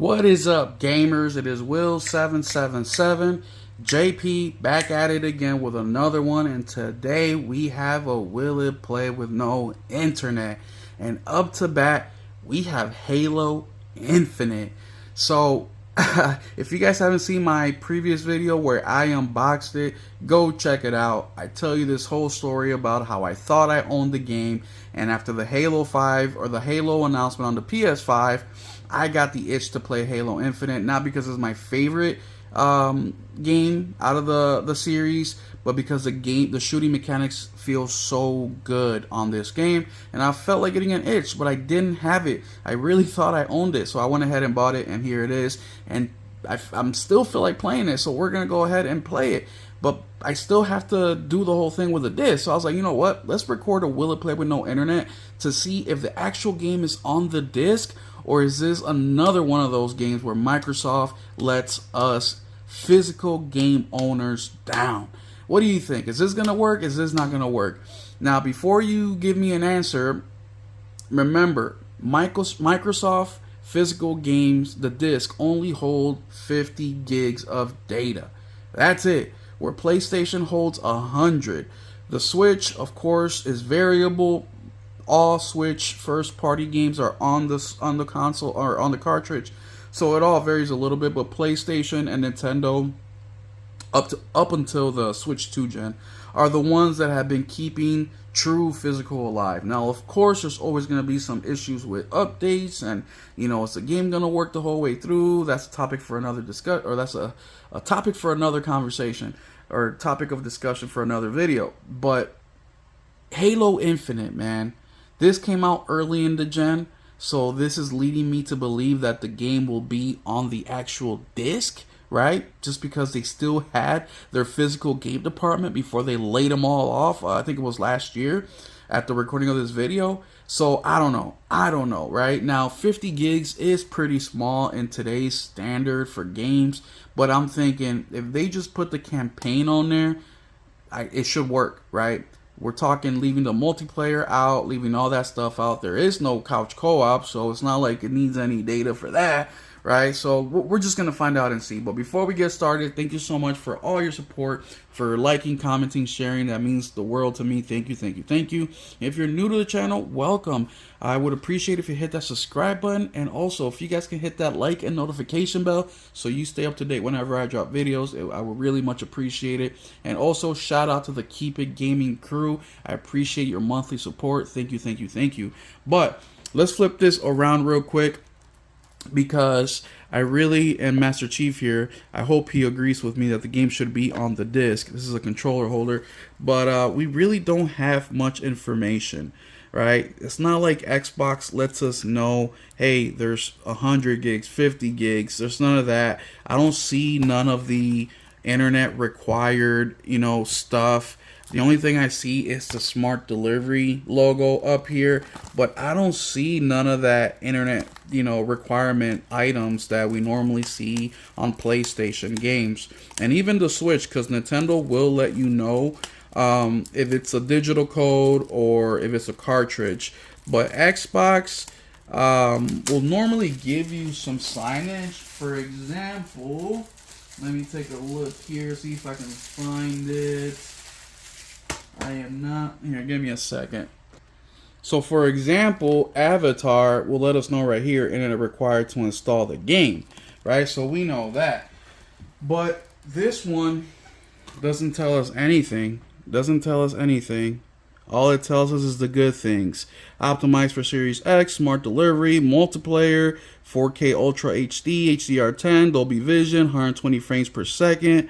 What is up, gamers? It is Will777 JP back at it again with another one, and today we have a Will It Play with no internet. And up to bat, we have Halo Infinite. So, if you guys haven't seen my previous video where I unboxed it, go check it out. I tell you this whole story about how I thought I owned the game, and after the Halo 5 or the Halo announcement on the PS5, I got the itch to play Halo Infinite, not because it's my favorite game out of the series, but because the shooting mechanics feel so good on this game, and I felt like getting an itch, but I didn't have it. I really thought I owned it, so I went ahead and bought it, and here it is. And I'm still feel like playing it, so we're gonna go ahead and play it. But I still have to do the whole thing with a disc. So I was like, you know what? Let's record a Will It Play with no internet to see if the actual game is on the disc, or is this another one of those games where Microsoft lets us physical game owners down? What do you think? Is this going to work? Is this not going to work? Now, before you give me an answer, remember, Microsoft physical games, the disc, only hold 50 gigs of data. That's it. Where PlayStation holds 100. The Switch, of course, is variable. All Switch first-party games are on the console or on the cartridge, so it all varies a little bit. But PlayStation and Nintendo, up until the Switch 2 gen, are the ones that have been keeping true physical alive. Now, of course, there's always going to be some issues with updates, and is the game going to work the whole way through? That's a topic for another discuss, or that's a topic for another conversation, or topic of discussion for another video. But Halo Infinite, man. This came out early in the gen, so this is leading me to believe that the game will be on the actual disc, right? Just because they still had their physical game department before they laid them all off. I think it was last year at the recording of this video. So I don't know, right? Now, 50 gigs is pretty small in today's standard for games, but I'm thinking if they just put the campaign on there, it should work, right? We're talking leaving the multiplayer out, leaving all that stuff out. There is no couch co-op, so it's not like it needs any data for that, right? So we're just going to find out and see. But before we get started, thank you so much for all your support, for liking, commenting, sharing. That means the world to me. Thank you, thank you, thank you. If you're new to the channel, welcome. I would appreciate if you hit that subscribe button, and also if you guys can hit that like and notification bell so you stay up to date whenever I drop videos. I would really much appreciate it. And also shout out to the Keep It Gaming crew. I appreciate your monthly support. Thank you, thank you, thank you. But let's flip this around real quick, because I really am Master Chief here. I hope he agrees with me that the game should be on the disc. This is a controller holder, but we really don't have much information, right? It's not like Xbox lets us know, hey, there's 100 gigs, 50 gigs. There's none of that. I don't see none of the internet required, stuff. The only thing I see is the Smart Delivery logo up here, but I don't see none of that internet, requirement items that we normally see on PlayStation games. And even the Switch, because Nintendo will let you know if it's a digital code or if it's a cartridge. But Xbox will normally give you some signage. For example, let me take a look here, see if I can find it. I am not here. Give me a second. So, for example, Avatar will let us know right here, internet required to install the game, right? So we know that. But this one doesn't tell us anything. Doesn't tell us anything. All it tells us is the good things. Optimized for Series X, Smart Delivery, multiplayer, 4K Ultra HD, HDR10, Dolby Vision, 120 frames per second.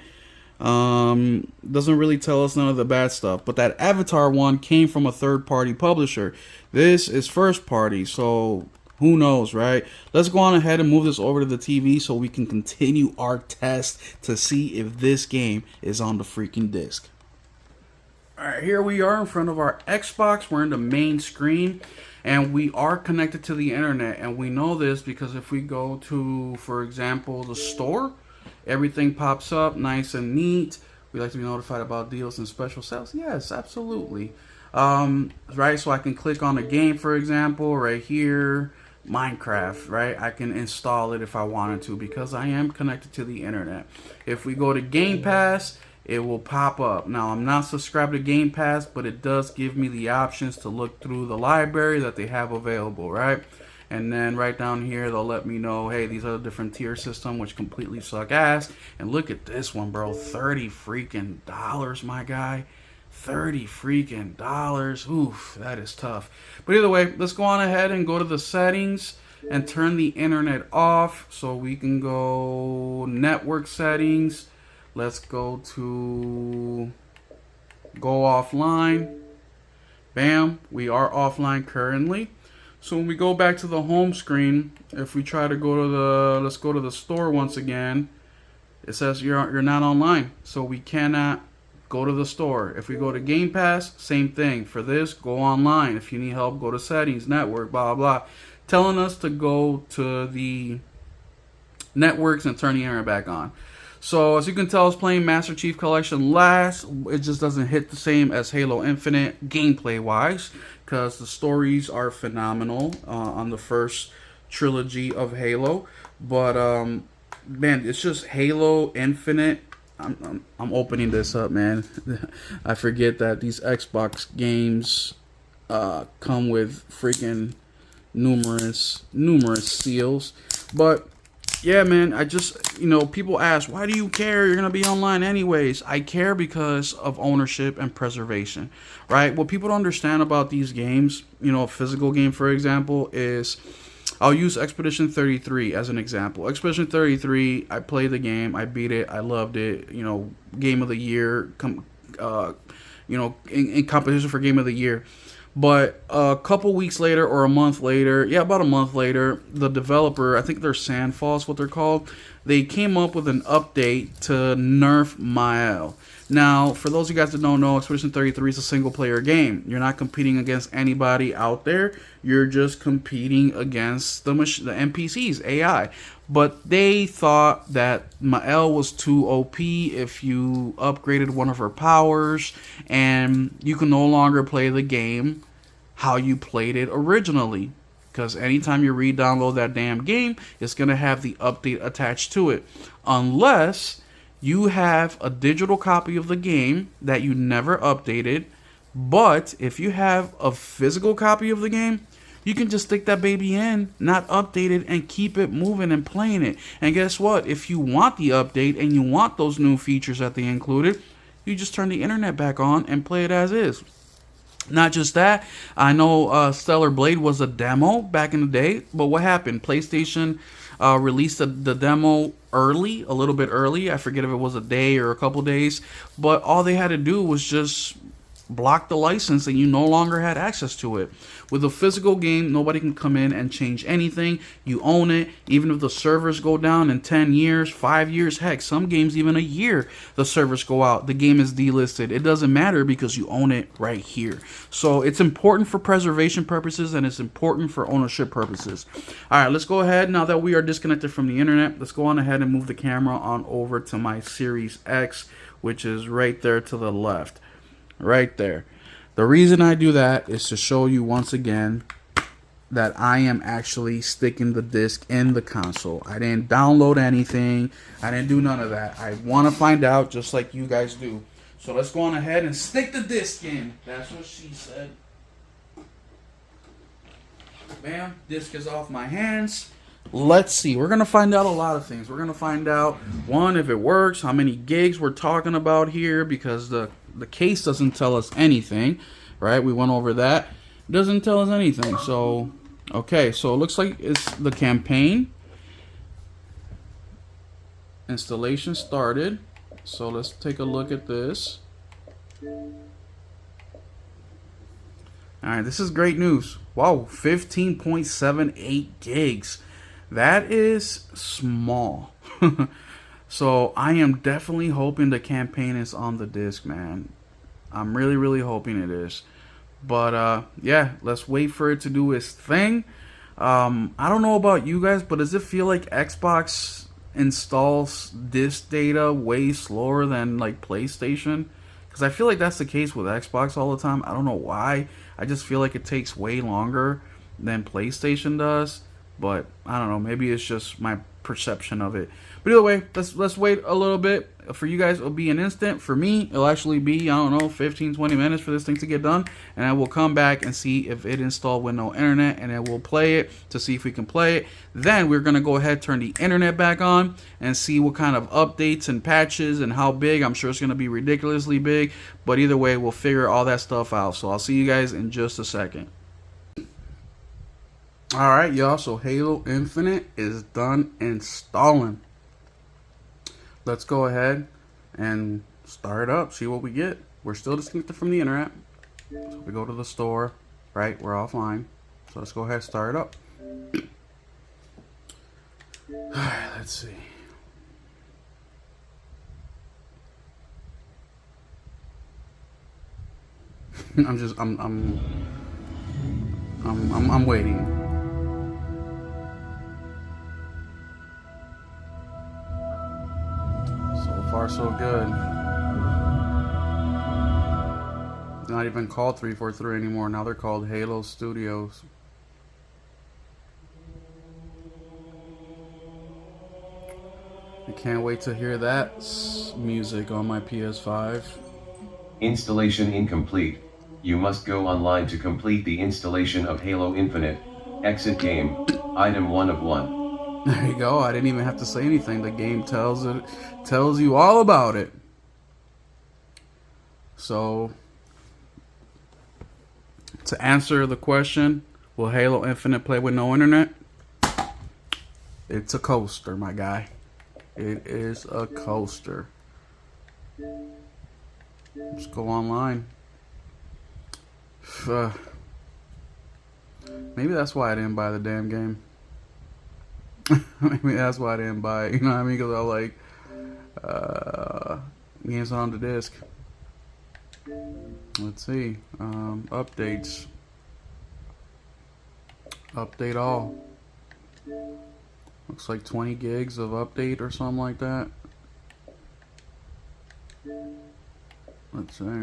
Doesn't really tell us none of the bad stuff. But that Avatar one came from a third-party publisher. This is first-party, so who knows, right? Let's go on ahead and move this over to the TV so we can continue our test to see if this game is on the freaking disc. Alright, here we are in front of our Xbox. We're in the main screen, and we are connected to the internet. And we know this because if we go to, for example, the store, everything pops up nice and neat. We like to be notified about deals and special sales. Yes, absolutely. Right, so I can click on the game, for example, right here. Minecraft, right? I can install it if I wanted to because I am connected to the internet. If we go to Game Pass, it will pop up. Now, I'm not subscribed to Game Pass, but it does give me the options to look through the library that they have available, right? And then right down here, they'll let me know, hey, these are the different tier system, which completely suck ass. And look at this one, bro. $30 freaking dollars, my guy. $30 freaking dollars. Oof, that is tough. But either way, let's go on ahead and go to the settings and turn the internet off. So we can go network settings. Let's go offline. Bam, we are offline currently. So when we go back to the home screen, if we try to go to let's go to the store once again, it says you're not online. So we cannot go to the store. If we go to Game Pass, same thing. For this, go online. If you need help, go to settings, network, blah, blah, blah. Telling us to go to the networks and turn the internet back on. So as you can tell, I was playing Master Chief Collection last. It just doesn't hit the same as Halo Infinite gameplay-wise, because the stories are phenomenal on the first trilogy of Halo. But man, it's just Halo Infinite. I'm opening this up, man. I forget that these Xbox games come with freaking numerous seals. But yeah, man, I just, people ask, why do you care? You're going to be online anyways. I care because of ownership and preservation, right? What people don't understand about these games, a physical game, for example, is I'll use Expedition 33 as an example. Expedition 33, I played the game, I beat it, I loved it, game of the year, in competition for game of the year. But a couple weeks later or a month later, about a month later, the developer, I think they're Sandfall is what they're called, they came up with an update to nerf Mael. Now, for those of you guys that don't know, Expedition 33 is a single-player game. You're not competing against anybody out there. You're just competing against the NPCs, AI. But they thought that Mael was too OP if you upgraded one of her powers, and you can no longer play the game how you played it originally. Because anytime you re-download that damn game, it's going to have the update attached to it. Unless you have a digital copy of the game that you never updated. But if you have a physical copy of the game, you can just stick that baby in, not update it, and keep it moving and playing it. And guess what? If you want the update and you want those new features that they included, you just turn the internet back on and play it as is. Not just that, I know Stellar Blade was a demo back in the day, but what happened? PlayStation released the demo early, a little bit early. I forget if it was a day or a couple days, but all they had to do was just block the license and you no longer had access to it. With a physical game, nobody can come in and change anything. You own it. Even if the servers go down in 10 years, 5 years, heck, some games even a year, the servers go out. The game is delisted. It doesn't matter because you own it right here. So it's important for preservation purposes and it's important for ownership purposes. All right, let's go ahead. Now that we are disconnected from the internet, let's go on ahead and move the camera on over to my Series X, which is right there to the left. Right there. The reason I do that is to show you once again that I am actually sticking the disc in the console. I didn't download anything. I didn't do none of that. I want to find out just like you guys do. So let's go on ahead and stick the disc in. That's what she said. Bam. Disc is off my hands. Let's see. We're going to find out a lot of things. We're going to find out, one, if it works, how many gigs we're talking about here, because the case doesn't tell us anything, right? We went over that. It doesn't tell us anything. So, okay. So it looks like it's the campaign. Installation started. So let's take a look at this. All right. This is great news. Wow. 15.78 gigs. That is small. So I am definitely hoping the campaign is on the disc, man. I'm really, really hoping it is. But yeah, let's wait for it to do its thing. I don't know about you guys, but does it feel like Xbox installs disc data way slower than like PlayStation? Because I feel like that's the case with Xbox all the time. I don't know why. I just feel like it takes way longer than PlayStation does. But I don't know, maybe it's just my perception of it. But either way, let's wait a little bit. For you guys, it'll be an instant. For me, it'll actually be, I don't know, 15-20 minutes for this thing to get done. And I will come back and see if it installed with no internet, and then we'll play it to see if we can play it. Then we're going to go ahead, turn the internet back on, and see what kind of updates and patches and how big. I'm sure it's going to be ridiculously big. But either way, we'll figure all that stuff out. So I'll see you guys in just a second. Alright, y'all, so Halo Infinite is done installing. Let's go ahead and start it up, see what we get. We're still disconnected from the internet. So we go to the store, right? We're offline. So let's go ahead and start it up. Alright, let's see. I'm waiting. So far, so good. It's not even called 343 anymore. Now they're called Halo Studios. I can't wait to hear that music on my PS5. Installation incomplete. You must go online to complete the installation of Halo Infinite. Exit game. Item 1 of 1. There you go. I didn't even have to say anything. The game tells you all about it. So, to answer the question, will Halo Infinite play with no internet? It's a coaster, my guy. It is a coaster. Let's go online. Maybe that's why I didn't buy the damn game. Maybe that's why I didn't buy it. You know what I mean? Because I was like, games on the disc. Let's see. Updates. Update all. Looks like 20 gigs of update or something like that. Let's see.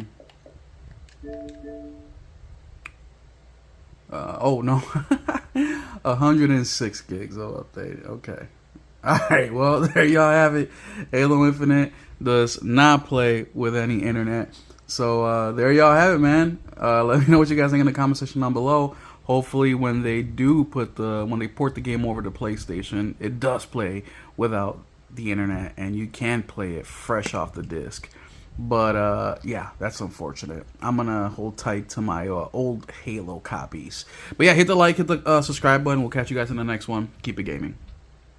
Oh no, 106 gigs of update. Okay. Alright, well, there y'all have it. Halo Infinite does not play with any internet. So there y'all have it, man. Let me know what you guys think in the comment section down below. Hopefully when they port the game over to PlayStation, it does play without the internet and you can play it fresh off the disc. But yeah, that's unfortunate. I'm gonna hold tight to my old Halo copies. But yeah, hit the like, hit the subscribe button. We'll catch you guys in the next one. Keep it gaming.